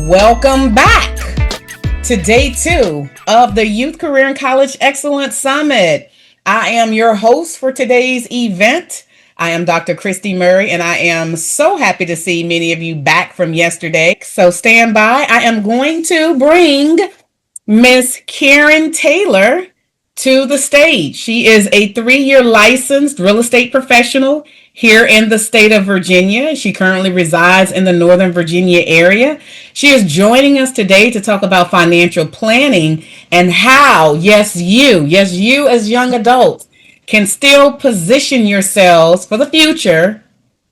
Welcome back to day 2 of the Youth Career and College Excellence Summit. I am your host for today's event. I am Dr. Christy Murray, and I am so happy to see many of you back from yesterday. So stand by. I am going to bring Miss Karen Taylor to the stage. She is a 3-year licensed real estate professional here in the state of Virginia. She currently resides in the Northern Virginia area. She is joining us today to talk about financial planning and how, yes, you as young adults can still position yourselves for the future.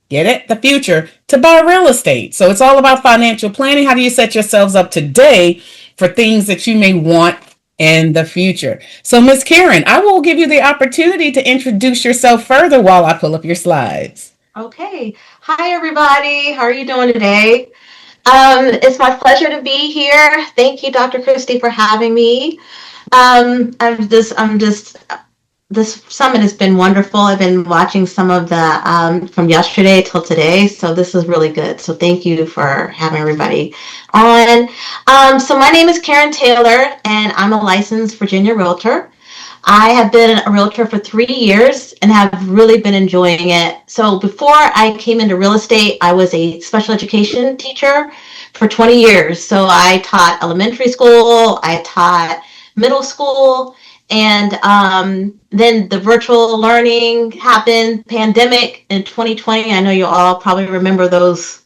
Get it? The future to buy real estate. So it's all about financial planning. How do you set yourselves up today for things that you may want in the future? So, Miss Karen, I will give you the opportunity to introduce yourself further while I pull up your slides. Okay. Hi, everybody. How are you doing today? It's my pleasure to be here. Thank you, Dr. Christie, for having me. This summit has been wonderful. I've been watching some of the from yesterday till today, so this is really good. So thank you for having everybody on. So my name is Karen Taylor, and I'm a licensed Virginia realtor. I have been a realtor for 3 years and have really been enjoying it. So before I came into real estate, I was a special education teacher for 20 years. So I taught elementary school, I taught middle school, and then the virtual learning happened, pandemic in 2020. I know you all probably remember those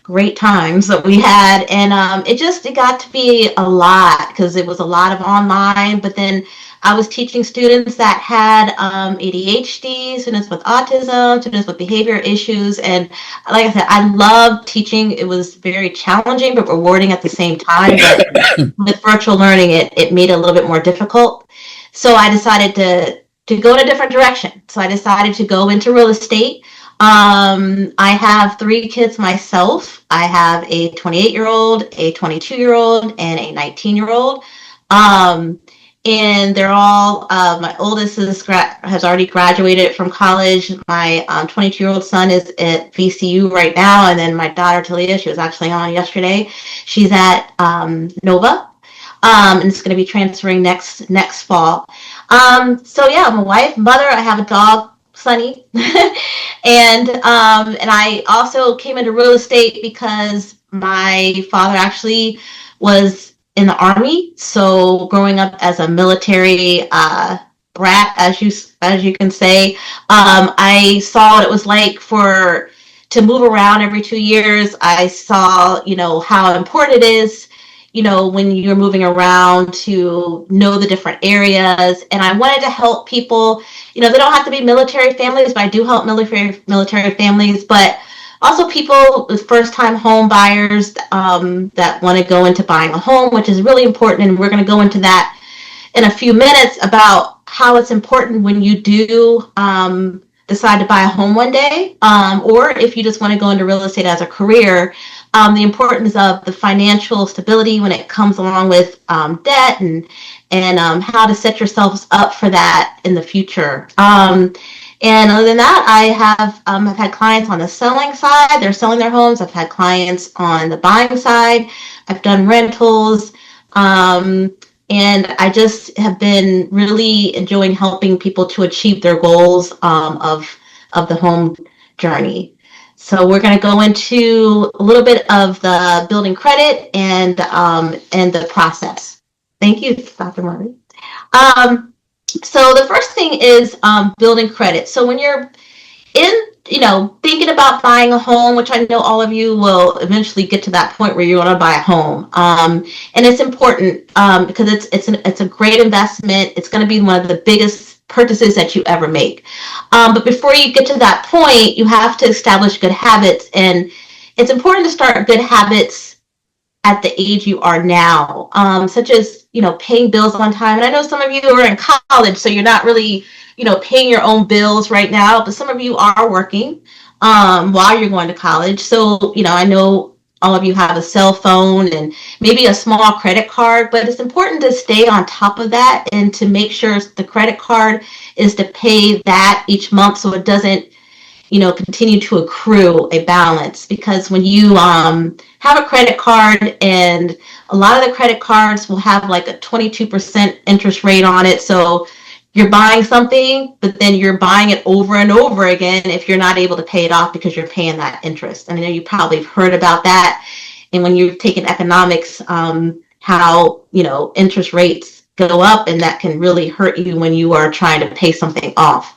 great times that we had, and it got to be a lot because it was a lot of online. But then I was teaching students that had ADHD, students with autism, students with behavior issues, and like I said, I love teaching. It was very challenging but rewarding at the same time. But with virtual learning, it made it a little bit more difficult. So I decided to go in a different direction. So I decided to go into real estate. I have 3 kids myself. I have a 28-year-old, a 22-year-old, and a 19-year-old. And they're all, my oldest has already graduated from college. My 22-year-old son is at VCU right now. And then my daughter, Talia, she was actually on yesterday. She's at Nova. And it's going to be transferring next fall. So yeah, I'm a wife, mother. I have a dog, Sunny. and I also came into real estate because my father actually was in the Army. So growing up as a military brat, as you can say, I saw what it was like to move around every 2 years. I saw, how important it is, when you're moving around to know the different areas. And I wanted to help people, they don't have to be military families, but I do help military families, but also people with first-time home buyers that want to go into buying a home, which is really important. And we're going to go into that in a few minutes about how it's important when you do decide to buy a home one day, or if you just want to go into real estate as a career, the importance of the financial stability when it comes along with debt and how to set yourselves up for that in the future. And other than that, I've had clients on the selling side. They're selling their homes. I've had clients on the buying side. I've done rentals. And I just have been really enjoying helping people to achieve their goals of the home journey. So we're going to go into a little bit of the building credit and the process. Thank you, Dr. Murray. So the first thing is building credit. So when you're thinking about buying a home, which I know all of you will eventually get to that point where you want to buy a home, and it's important because it's a great investment. It's going to be one of the biggest purchases that you ever make. But before you get to that point, you have to establish good habits, and it's important to start good habits at the age you are now, such as paying bills on time. And I know some of you are in college, so you're not really paying your own bills right now, but some of you are working while you're going to college. So I know all of you have a cell phone and maybe a small credit card, but it's important to stay on top of that and to make sure the credit card is to pay that each month so it doesn't continue to accrue a balance. Because when you have a credit card, and a lot of the credit cards will have like a 22% interest rate on it. So you're buying something, but then you're buying it over and over again if you're not able to pay it off because you're paying that interest. And I know you probably have heard about that. And when you've taken economics, how, interest rates go up, and that can really hurt you when you are trying to pay something off.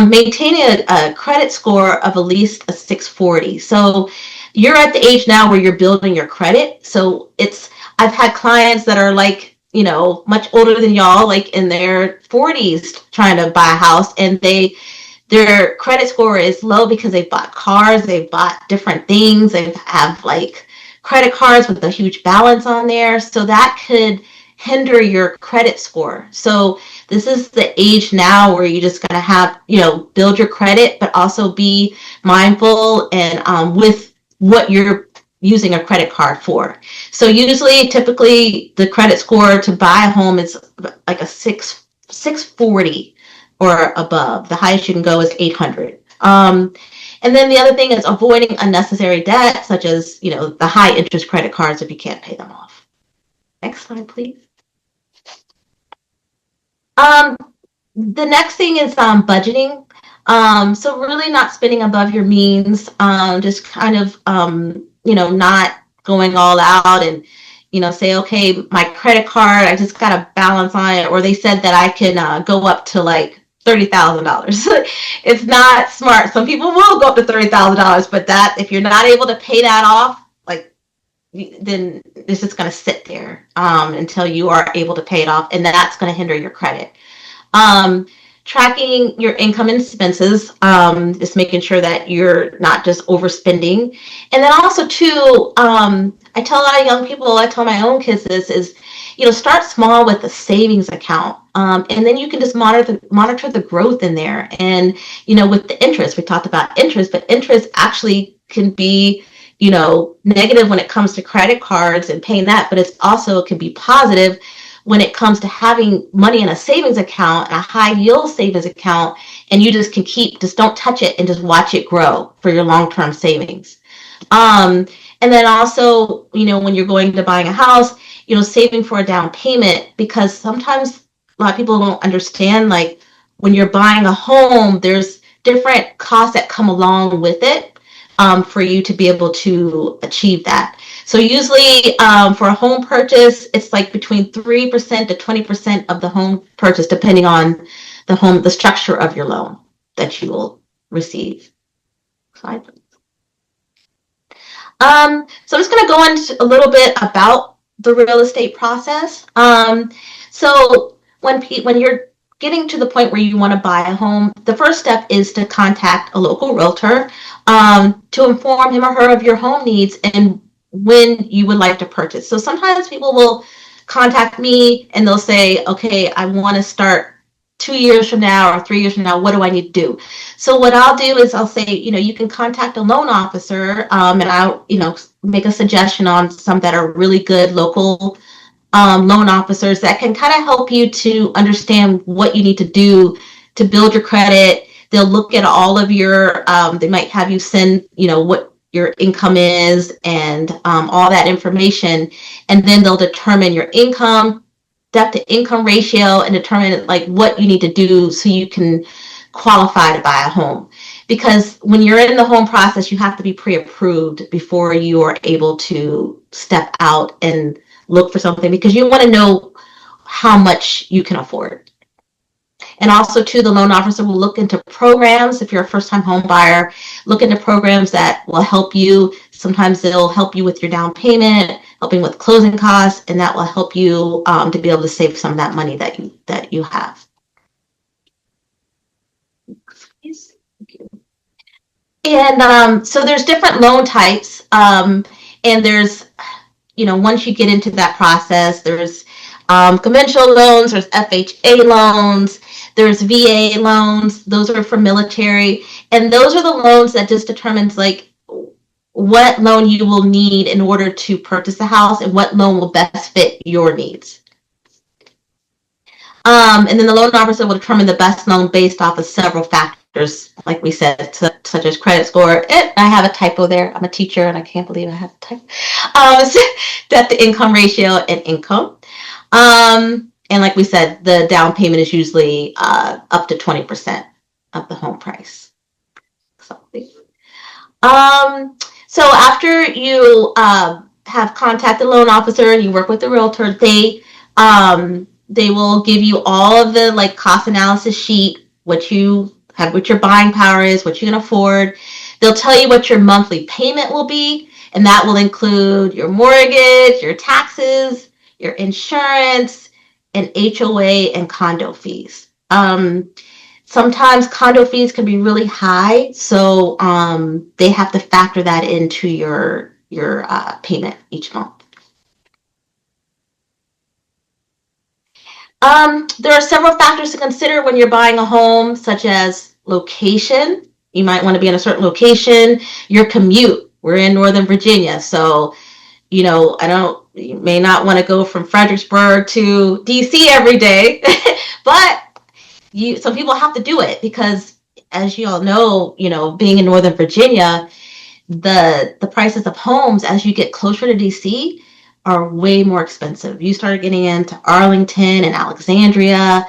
Maintaining a credit score of at least a 640. So you're at the age now where you're building your credit. So I've had clients that are like, much older than y'all, like in their 40s, trying to buy a house, and their credit score is low because they've bought cars, they've bought different things, they have like credit cards with a huge balance on there. So that could hinder your credit score. So this is the age now where you're just going to have, build your credit, but also be mindful and with what you're using a credit card for. So usually, typically, the credit score to buy a home is like a 640 or above. The highest you can go is 800. And then the other thing is avoiding unnecessary debt, such as, the high interest credit cards if you can't pay them off. Next slide, please. The next thing is budgeting. So really not spending above your means, just kind of, not going all out and, say, okay, my credit card, I just got a balance on it. Or they said that I can go up to like $30,000. It's not smart. Some people will go up to $30,000, but that, if you're not able to pay that off, like, then it's just going to sit there until you are able to pay it off, and that's going to hinder your credit. Tracking your income and expenses, just making sure that you're not just overspending. And then also too, I tell a lot of young people, I tell my own kids this is, start small with a savings account. And then you can just monitor the growth in there. And, with the interest, we talked about interest, but interest actually can be, negative when it comes to credit cards and paying that, but it's also, it can be positive when it comes to having money in a savings account, a high yield savings account, and you just don't touch it and just watch it grow for your long-term savings. And then also, when you're going to buying a house, saving for a down payment, because sometimes a lot of people don't understand, like, when you're buying a home, there's different costs that come along with it for you to be able to achieve that. So usually for a home purchase, it's like between 3% to 20% of the home purchase, depending on the structure of your loan that you will receive. Slide, please. So I'm just going to go into a little bit about the real estate process. So when you're getting to the point where you want to buy a home, the first step is to contact a local realtor to inform him or her of your home needs and when you would like to purchase. So sometimes people will contact me and they'll say, okay, I want to start 2 years from now or 3 years from now. What do I need to do? So what I'll do is I'll say, you can contact a loan officer and I'll, make a suggestion on some that are really good local loan officers that can kind of help you to understand what you need to do to build your credit. They'll look at all of your, they might have you send, what your income is and all that information. And then they'll determine your income, debt to income ratio, and determine like what you need to do so you can qualify to buy a home. Because when you're in the home process, you have to be pre-approved before you are able to step out and look for something, because you want to know how much you can afford. And also, too, the loan officer will look into programs. If you're a first-time home buyer, look into programs that will help you. Sometimes they'll help you with your down payment, helping with closing costs, and that will help you to be able to save some of that money that you have. And so there's different loan types, and there's, once you get into that process, there's conventional loans, there's FHA loans, there's VA loans. Those are for military, and those are the loans that just determines like what loan you will need in order to purchase a house and what loan will best fit your needs. And then the loan officer will determine the best loan based off of several factors, like we said, to such as credit score. I have a typo there. I'm a teacher and I can't believe I have a typo. Debt to income ratio and income. And like we said, the down payment is usually up to 20% of the home price. So, um, so after you have contacted the loan officer and you work with the realtor, they will give you all of the like cost analysis sheet, what you have, what your buying power is, what you can afford. They'll tell you what your monthly payment will be, and that will include your mortgage, your taxes, your insurance, and HOA and condo fees. Sometimes condo fees can be really high, so they have to factor that into your payment each month. There are several factors to consider when you're buying a home, such as location. You might want to be in a certain location. Your commute. We're in Northern Virginia, so you may not want to go from Fredericksburg to DC every day, but some people have to do it because, as you all know, being in Northern Virginia, the prices of homes as you get closer to DC are way more expensive. You start getting into Arlington and Alexandria,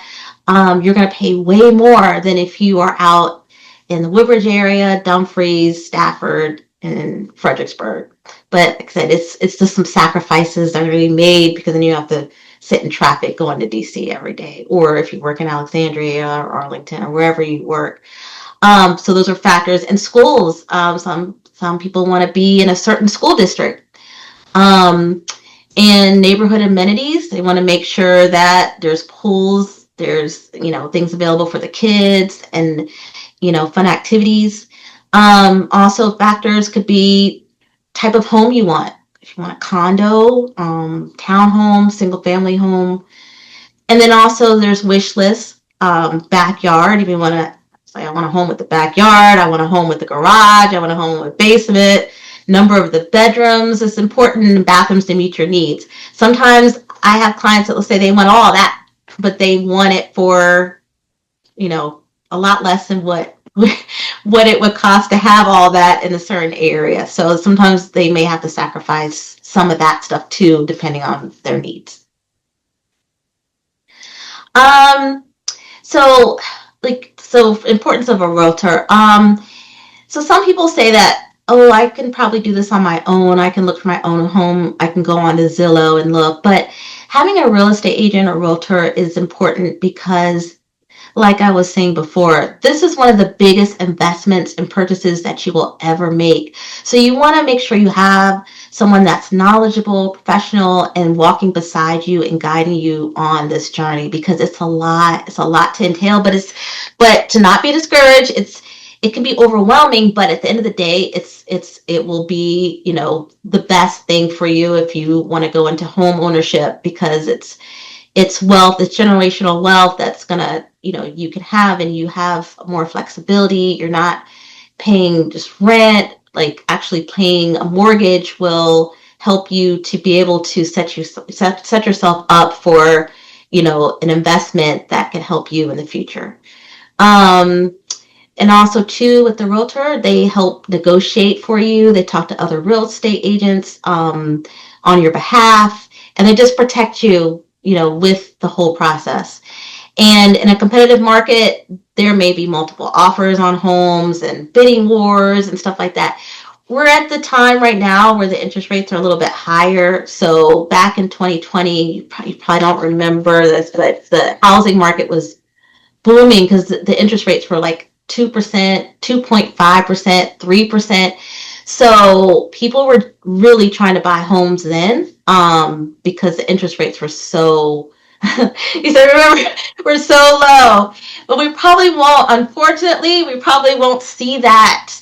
you're going to pay way more than if you are out in the Woodbridge area, Dumfries, Stafford, and Fredericksburg. But like I said, it's just some sacrifices that are going to be made because then you have to sit in traffic going to DC every day, or if you work in Alexandria or Arlington or wherever you work. So those are factors. And schools, some people want to be in a certain school district. And neighborhood amenities, they want to make sure that there's pools, there's things available for the kids, and fun activities. Also, factors could be type of home you want. If you want a condo, townhome, single family home. And then also there's wish lists, backyard. If you want to say, I want a home with the backyard, I want a home with the garage, I want a home with basement, number of the bedrooms is important, and bathrooms to meet your needs. Sometimes I have clients that will say they want all that, but they want it for, a lot less than what it would cost to have all that in a certain area. So sometimes they may have to sacrifice some of that stuff too, depending on their needs. So importance of a realtor. So some people say that, oh, I can probably do this on my own. I can look for my own home. I can go on to Zillow and look. But having a real estate agent or realtor is important because, like I was saying before, this is one of the biggest investments and purchases that you will ever make. So you want to make sure you have someone that's knowledgeable, professional, and walking beside you and guiding you on this journey, because it's a lot to entail, but to not be discouraged. It can be overwhelming, but at the end of the day, it will be, the best thing for you if you want to go into home ownership, because it's wealth, it's generational wealth that's gonna, you can have, and you have more flexibility. You're not paying just rent. Like actually paying a mortgage will help you to be able to set yourself up for, an investment that can help you in the future. And also too, with the realtor, they help negotiate for you. They talk to other real estate agents on your behalf, and they just protect you, with the whole process. And in a competitive market, there may be multiple offers on homes and bidding wars and stuff like that. We're at the time right now where the interest rates are a little bit higher. So back in 2020, you probably don't remember this, but the housing market was booming because the interest rates were like 2%, 2.5%, 3%. So people were really trying to buy homes then because the interest rates were so, you said, remember, we're so low. But unfortunately, we probably won't see that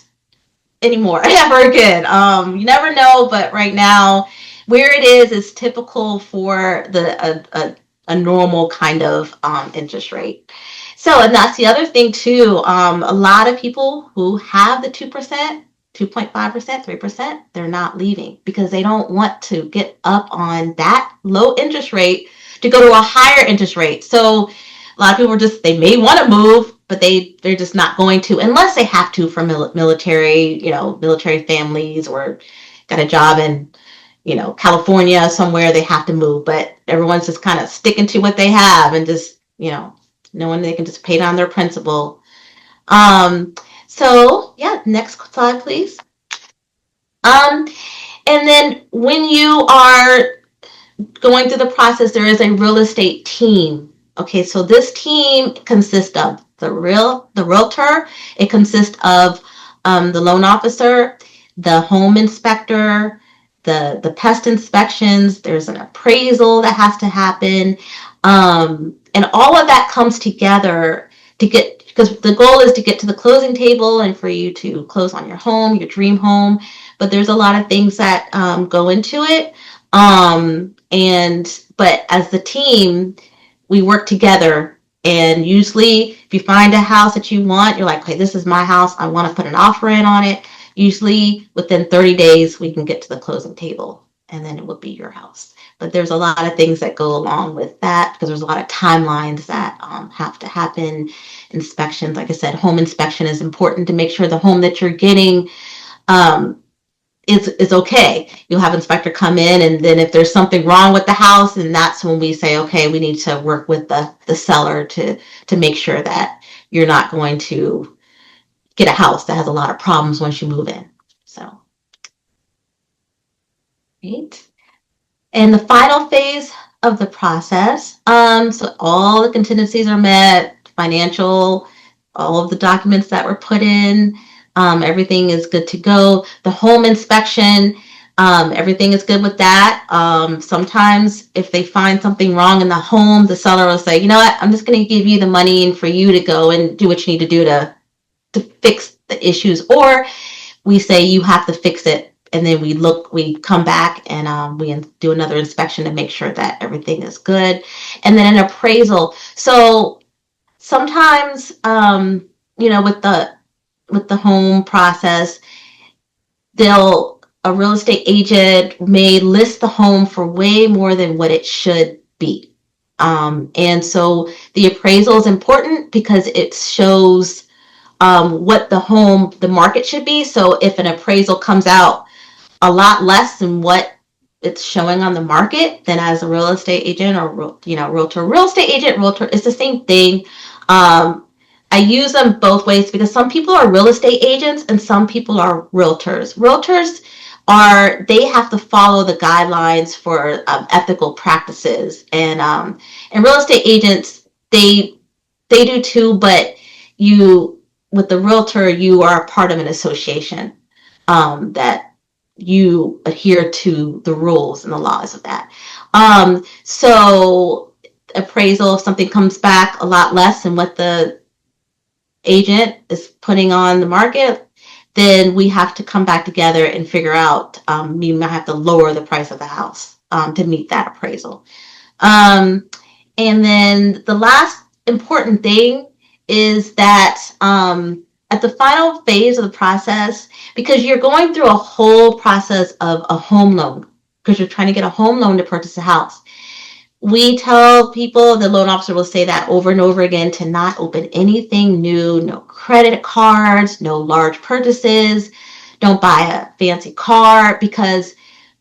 anymore ever again. You never know, but right now, where it is typical for a normal kind of interest rate. So, and that's the other thing too. A lot of people who have the 2%, 2.5%, 3%, they're not leaving because they don't want to get up on that low interest rate to go to a higher interest rate. So a lot of people they may want to move, but they're just not going to unless they have to for military, military families, or got a job in, California somewhere they have to move. But everyone's just kind of sticking to what they have and just, knowing they can just pay down their principal. Um, so yeah, next slide, please. Um, and then when you are going through the process, there is a real estate team. Okay, so this team consists of the realtor. It consists of the loan officer, the home inspector, the pest inspections. There's an appraisal that has to happen, and all of that comes together to get, because the goal is to get to the closing table and for you to close on your home, your dream home. But there's a lot of things that go into it. But as the team, we work together. And usually, if you find a house that you want, you're like, hey, this is my house. I want to put an offer in on it. Usually, within 30 days, we can get to the closing table, and then it will be your house. But there's a lot of things that go along with that, because there's a lot of timelines that have to happen. Inspections, like I said, home inspection is important to make sure the home that you're getting um, is okay. You'll have inspector come in, and then if there's something wrong with the house, and that's when we say, okay, we need to work with the seller to make sure that you're not going to get a house that has a lot of problems once you move in. So, right. And the final phase of the process, so all the contingencies are met, financial, all of the documents that were put in, everything is good to go. The home inspection, everything is good with that. Sometimes if they find something wrong in the home, the seller will say, you know what, I'm just going to give you the money and for you to go and do what you need to do to fix the issues. Or we say you have to fix it, and then we come back and we do another inspection to make sure that everything is good. And then an appraisal. So sometimes, with the home process, a real estate agent may list the home for way more than what it should be. And so the appraisal is important because it shows what the market should be. So if an appraisal comes out a lot less than what it's showing on the market, then as a real estate agent or real estate agent, realtor, it's the same thing. I use them both ways because some people are real estate agents and some people are realtors. Realtors they have to follow the guidelines for ethical practices, and real estate agents, they do too, but you with the realtor, you are a part of an association that you adhere to the rules and the laws of that. So appraisal, if something comes back a lot less than what the agent is putting on the market, then we have to come back together and figure out, we might have to lower the price of the house to meet that appraisal. And then the last important thing is that at the final phase of the process, because you're going through a whole process of a home loan, because you're trying to get a home loan to purchase a house, we tell people, the loan officer will say that over and over again, to not open anything new, no credit cards, no large purchases, don't buy a fancy car, because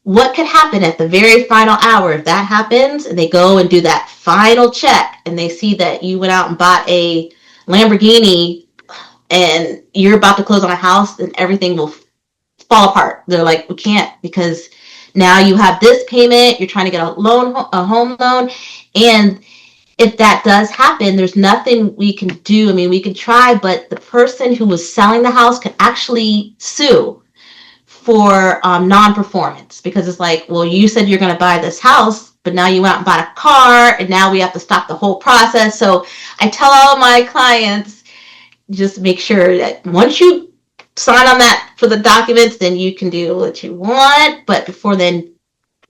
what could happen at the very final hour if that happens and they go and do that final check and they see that you went out and bought a Lamborghini and you're about to close on a house, and everything will fall apart. They're like, we can't, because now you have this payment, you're trying to get a home loan, and if that does happen, there's nothing we can do. I mean, we can try, but the person who was selling the house can actually sue for non-performance, because it's like, well, you said you're going to buy this house, but now you went out and bought a car, and now we have to stop the whole process. So I tell all my clients, just make sure that once you sign on that for the documents, then you can do what you want, but before then,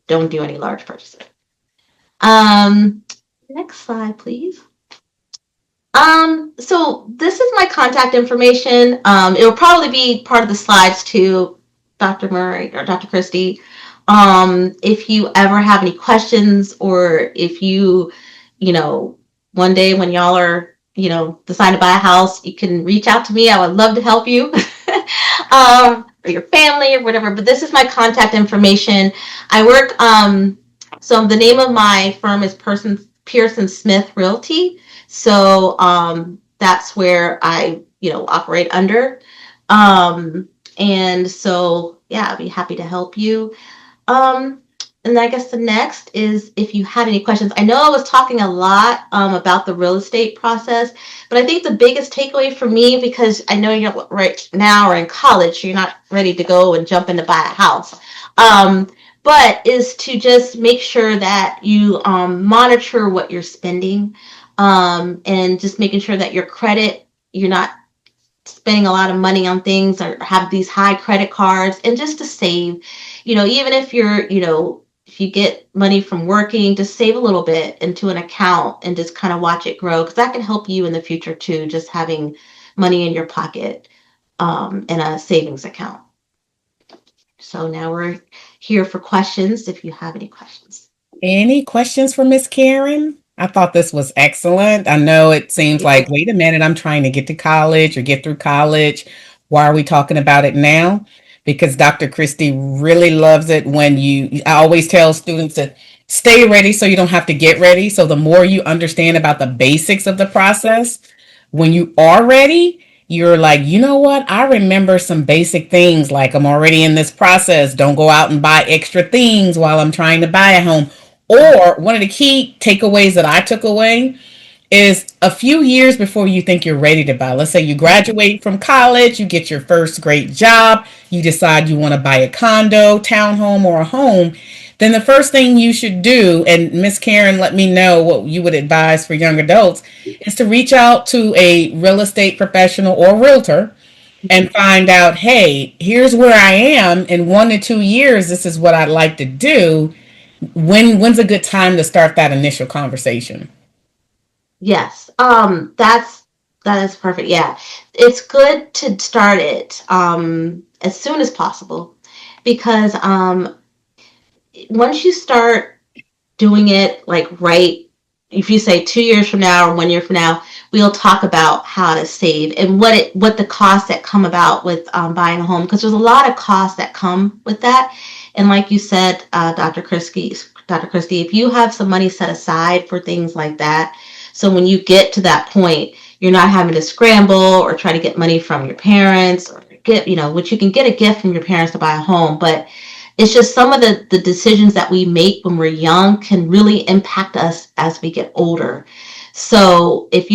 don't do any large purchases. Next slide, please. So this is my contact information. It will probably be part of the slides too, Dr. Murray or Dr. Christie. If you ever have any questions, or if you, one day when y'all are decide to buy a house, you can reach out to me. I would love to help you. Or your family or whatever. But this is my contact information. I work. So the name of my firm is Pearson Smith Realty. So that's where I operate under. And so yeah, I'll be happy to help you. Um, and I guess the next is if you had any questions. I know I was talking a lot about the real estate process, but I think the biggest takeaway for me, because I know you're right now or in college, so you're not ready to go and jump in to buy a house, um, but is to just make sure that you monitor what you're spending, and just making sure that your credit, you're not spending a lot of money on things or have these high credit cards, and just to save, even if if you get money from working, just save a little bit into an account and just kind of watch it grow, because that can help you in the future too, just having money in your pocket, in a savings account. So now we're here for questions if you have any questions. Any questions for Miss Karen? I thought this was excellent. I know it seems like, Yes. wait a minute, I'm trying to get to college or get through college. Why are we talking about it now? Because Dr. Christie really loves it when I always tell students to stay ready so you don't have to get ready. So the more you understand about the basics of the process, when you are ready, you're like, you know what? I remember some basic things like I'm already in this process. Don't go out and buy extra things while I'm trying to buy a home. Or one of the key takeaways that I took away is a few years before you think you're ready to buy. Let's say you graduate from college, you get your first great job, you decide you want to buy a condo, townhome, or a home. Then the first thing you should do, and Miss Karen, let me know what you would advise for young adults, is to reach out to a real estate professional or realtor and find out, hey, here's where I am in 1 to 2 years. This is what I'd like to do. When's a good time to start that initial conversation? Yes. That is perfect. Yeah. It's good to start it as soon as possible, because once you start doing it like right, if you say 2 years from now or 1 year from now, we'll talk about how to save and what the costs that come about with buying a home, because there's a lot of costs that come with that. And like you said, Dr. Christie, if you have some money set aside for things like that, so when you get to that point, you're not having to scramble or try to get money from your parents, or get, which you can get a gift from your parents to buy a home, but it's just some of the decisions that we make when we're young can really impact us as we get older. So if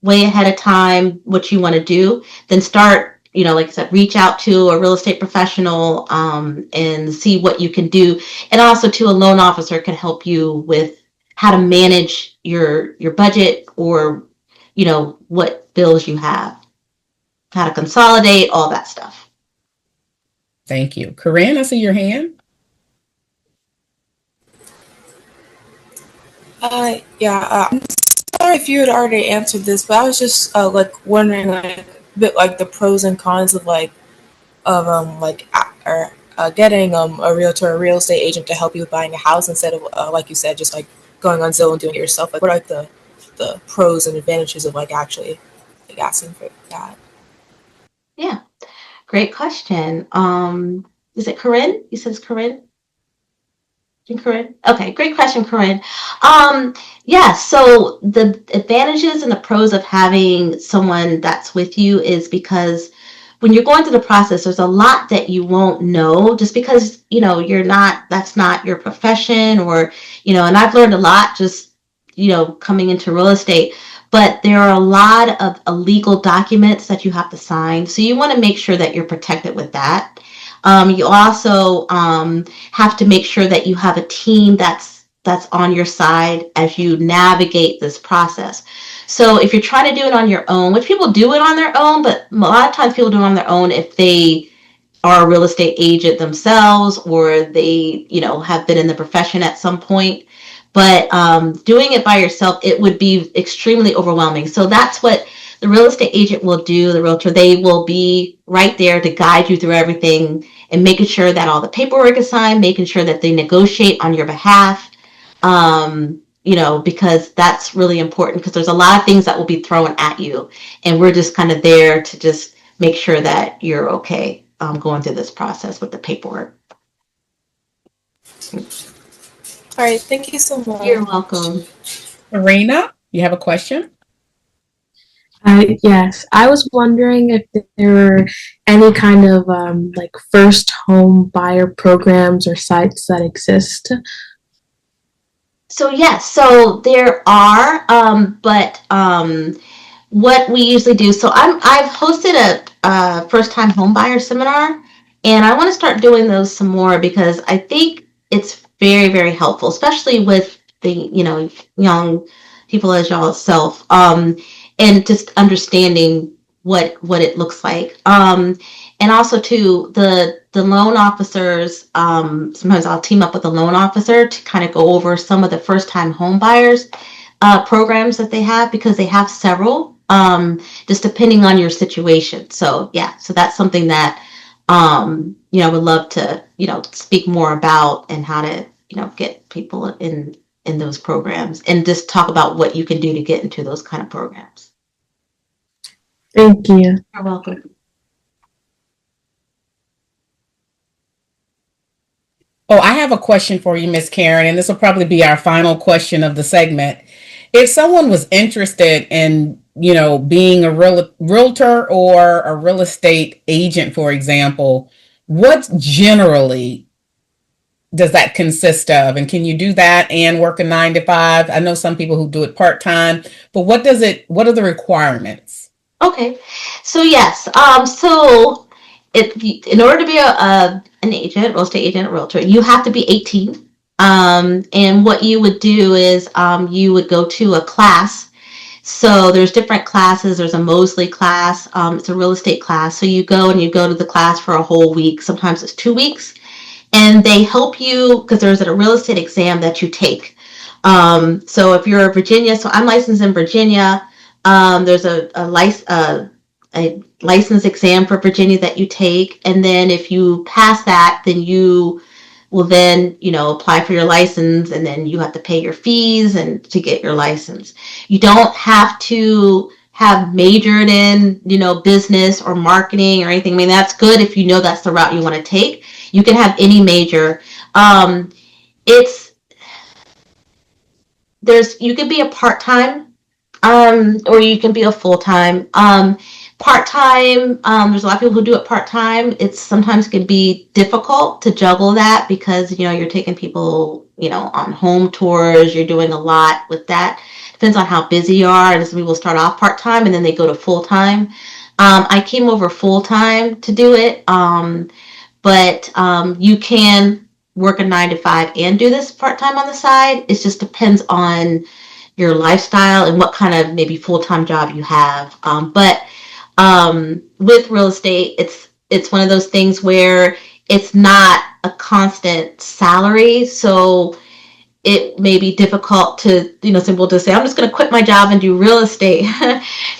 way ahead of time what you want to do, then start, like I said, reach out to a real estate professional, and see what you can do. And also to a loan officer can help you with how to manage your budget, or, what bills you have, how to consolidate, all that stuff. Thank you. Corinne, I see your hand. Yeah, I'm sorry if you had already answered this, but I was just like wondering like a bit like the pros and cons of getting a realtor or real estate agent to help you with buying a house instead of like you said, just like going on Zillow and doing it yourself. Like, what are like the pros and advantages of like actually like asking for that? Yeah, great question. Is it Corinne? You said it's Corinne? Corinne? Okay, great question, Corinne. Yeah, so the advantages and the pros of having someone that's with you is because when you're going through the process, there's a lot that you won't know just because, that's not your profession, or, and I've learned a lot just, coming into real estate, but there are a lot of illegal documents that you have to sign. So you want to make sure that you're protected with that. You also have to make sure that you have a team that's on your side as you navigate this process. So if you're trying to do it on your own, which people do it on their own, but a lot of times people do it on their own if they are a real estate agent themselves, or they, have been in the profession at some point. But doing it by yourself, it would be extremely overwhelming. So that's what the real estate agent will do, the realtor. They will be right there to guide you through everything and making sure that all the paperwork is signed, making sure that they negotiate on your behalf. because that's really important, because there's a lot of things that will be thrown at you, and we're just kind of there to just make sure that you're okay going through this process with the paperwork. All right, thank you so much. You're welcome. Serena, you have a question? Yes, I was wondering if there were any kind of like first home buyer programs or sites that exist. So yes, so there are, but what we usually do. So I've hosted a first time home buyer seminar, and I want to start doing those some more, because I think it's very, very helpful, especially with the young people as y'all self, and just understanding what it looks like. And also too, the loan officers. Sometimes I'll team up with a loan officer to kind of go over some of the first time home buyers programs that they have, because they have several, just depending on your situation. So yeah, so that's something that I would love to speak more about, and how to get people in those programs, and just talk about what you can do to get into those kind of programs. Thank you. You're welcome. Oh, I have a question for you, Miss Karen, and this will probably be our final question of the segment. If someone was interested in, being a realtor or a real estate agent, for example, what generally does that consist of? And can you do that and work a 9 to 5? I know some people who do it part-time, but what are the requirements? Okay, so yes, so in order to be an agent, real estate agent, realtor, you have to be 18. And what you would do is you would go to a class. So there's different classes. There's a Mosley class. It's a real estate class. So you go to the class for a whole week. Sometimes it's 2 weeks, and they help you, because there's a real estate exam that you take. So if you're in Virginia, so I'm licensed in Virginia. There's a license exam for Virginia that you take, and then if you pass that, then you will then apply for your license, and then you have to pay your fees and to get your license. You don't have to have majored in business or marketing or anything. I mean, that's good if you know that's the route you want to take. You can have any major. You could be a part-time, or you can be a full-time. Part-time, there's a lot of people who do it part-time. It sometimes can be difficult to juggle that, because you're taking people on home tours. You're doing a lot with that. Depends on how busy you are, and some people start off part-time and then they go to full-time. I came over full-time to do it, but you can work a 9 to 5 and do this part-time on the side. It just depends on your lifestyle and what kind of maybe full-time job you have. But with real estate, it's one of those things where it's not a constant salary. So it may be difficult to, some people just say, I'm just going to quit my job and do real estate.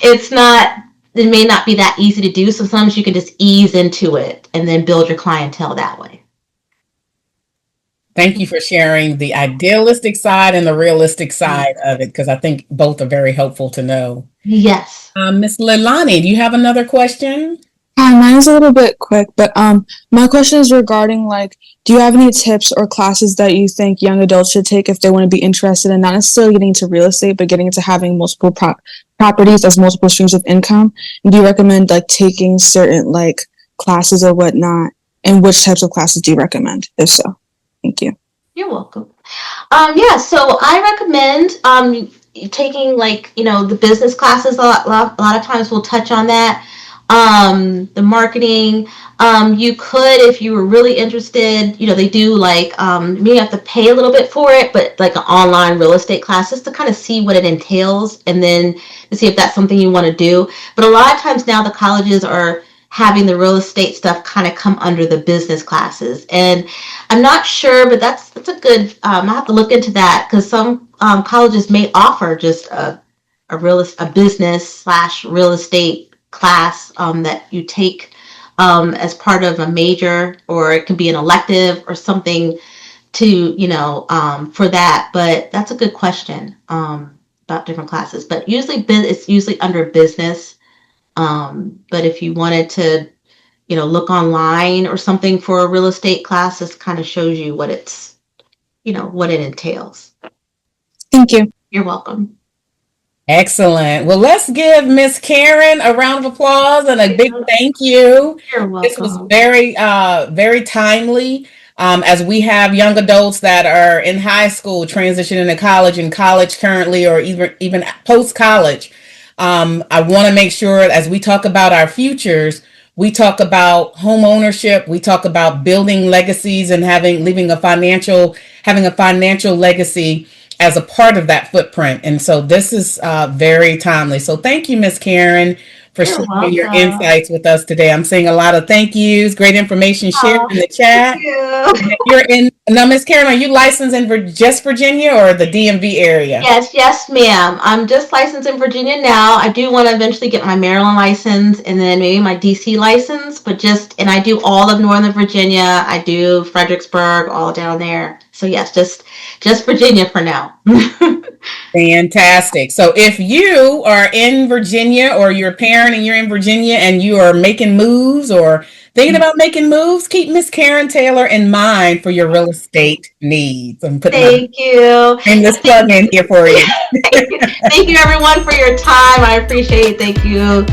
It may not be that easy to do. So sometimes you can just ease into it and then build your clientele that way. Thank you for sharing the idealistic side and the realistic side of it, because I think both are very helpful to know. Yes. Miss Leilani, do you have another question? Hi, mine's a little bit quick, but my question is regarding, do you have any tips or classes that you think young adults should take if they want to be interested in not necessarily getting into real estate, but getting into having multiple properties as multiple streams of income? And do you recommend taking certain classes or whatnot? And which types of classes do you recommend, if so? Thank you. You're welcome. Yeah, so I recommend taking the business classes. A lot of times we'll touch on that. The marketing. You could, if you were really interested, they do you have to pay a little bit for it, but an online real estate class, just to kind of see what it entails, and then to see if that's something you want to do. But a lot of times now the colleges are having the real estate stuff kind of come under the business classes, and I'm not sure, but that's a good. I have to look into that, because some colleges may offer just a business/real estate class that you take as part of a major, or it can be an elective or something for that. But that's a good question about different classes. But usually it's usually under business. But if you wanted to, look online or something for a real estate class, this kind of shows you what what it entails. Thank you. You're welcome. Excellent. Well, let's give Miss Karen a round of applause and a big thank you. You're welcome. This was very timely. As we have young adults that are in high school transitioning to college and college currently, or even post college. I want to make sure as we talk about our futures, we talk about home ownership. We talk about building legacies and having a financial legacy as a part of that footprint. And so this is very timely. So thank you, Miss Karen, for sharing your insights with us today. I'm seeing a lot of thank yous, great information shared in the chat. Now, Miss Karen, are you licensed in just Virginia or the DMV area? Yes, ma'am. I'm just licensed in Virginia now. I do want to eventually get my Maryland license and then maybe my DC license, and I do all of Northern Virginia. I do Fredericksburg, all down there. So yes, just Virginia for now. Fantastic. So if you are in Virginia or you're a parent and you're in Virginia and you are making moves or thinking about making moves, keep Miss Karen Taylor in mind for your real estate needs. I'm putting Thank you. And this plug in here for you. Thank you everyone for your time. I appreciate it. Thank you.